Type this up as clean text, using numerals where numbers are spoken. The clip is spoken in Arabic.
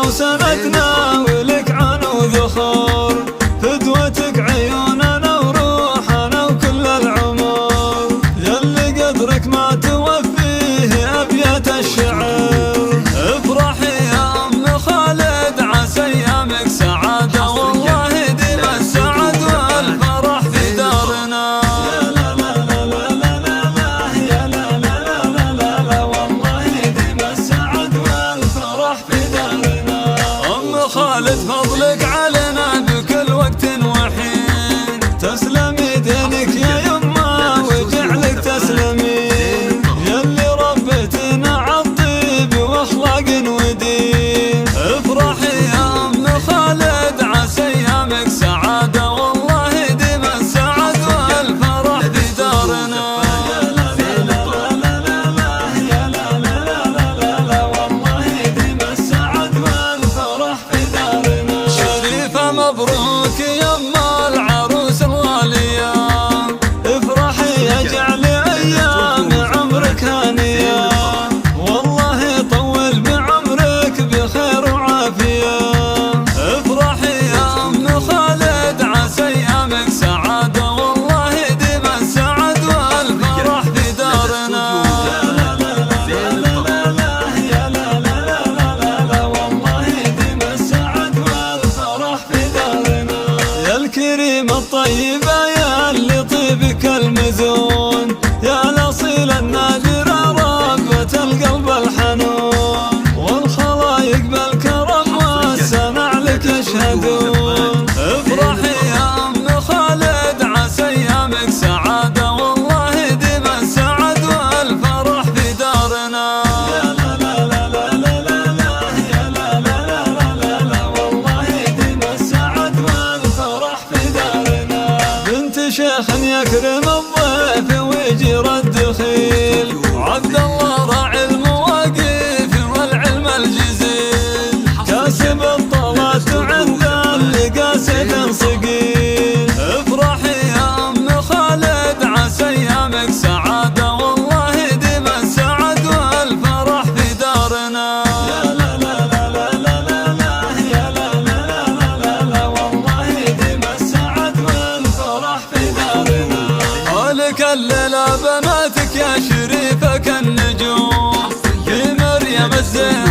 وسندنا ولك عنو ذخور، فدوتك عيوننا وروحنا وكل العمر، يلي قدرك ما توفيه أبيات الشعر. افرحي يا أم خالد عسى أيامك سعادة، والله ديم السعد والفرح في دارنا. يا لا لا لا لا لا لا يا لا لا لا لا لا والله ديم السعد والفرح في دارنا. أم خالد فضلك علينا بكل وقت وحين، تسلمي دينك يا يمه وجعلك تسلمين، يلي ربيتنا عالطيب واخلاق ودين. افرحي يا أم خالد عسى أيامك سعادة، والله ديم السعد والفرح في دارنا. يا لا لا لا لا لا يا لا لا لا لا والله ديم السعد والفرح في دارنا. شريفة مبروك يما العروس الغالية، افرحي يجعل أيام عمرك هانية، والله يطول بعمرك بخير وعافية. افرحي يا أم خالد عسى أيامك سعادة، والله ديم السعد والفرح في دارنا. يا لا لا لا لا لا يا لا لا لا لا والله ديم السعد والفرح في دارنا. يا الكريمة الطيبة يا اللي طيبك المزون، يا الأصيل النادر ربة القلب الحنون، والخلايق بالكرم والسمع لك يشهدون. افرحي يا أم خالد عسى أيامك سعادة، والله ديم السعد والفرح في دارنا. يا لا لا لا لا لا يا لا لا لا لا والله ديم السعد والفرح في دارنا. بنت شيخ يكرم الضيف ويجير الدخيل، عبد الله راعي المواقف والعلم الجزيل، كاسب الطلات عند اللي قاسد صقيل. افرحي يا أم خالد عسى أيامك سعادة، والله ديم السعد والفرح في دارنا. يا لا لا لا لا لا يا لا لا لا لا والله ديم السعد والفرح في دارنا. حولك الليلة بناتك يا شريفة كالنجوم، في مريم الزين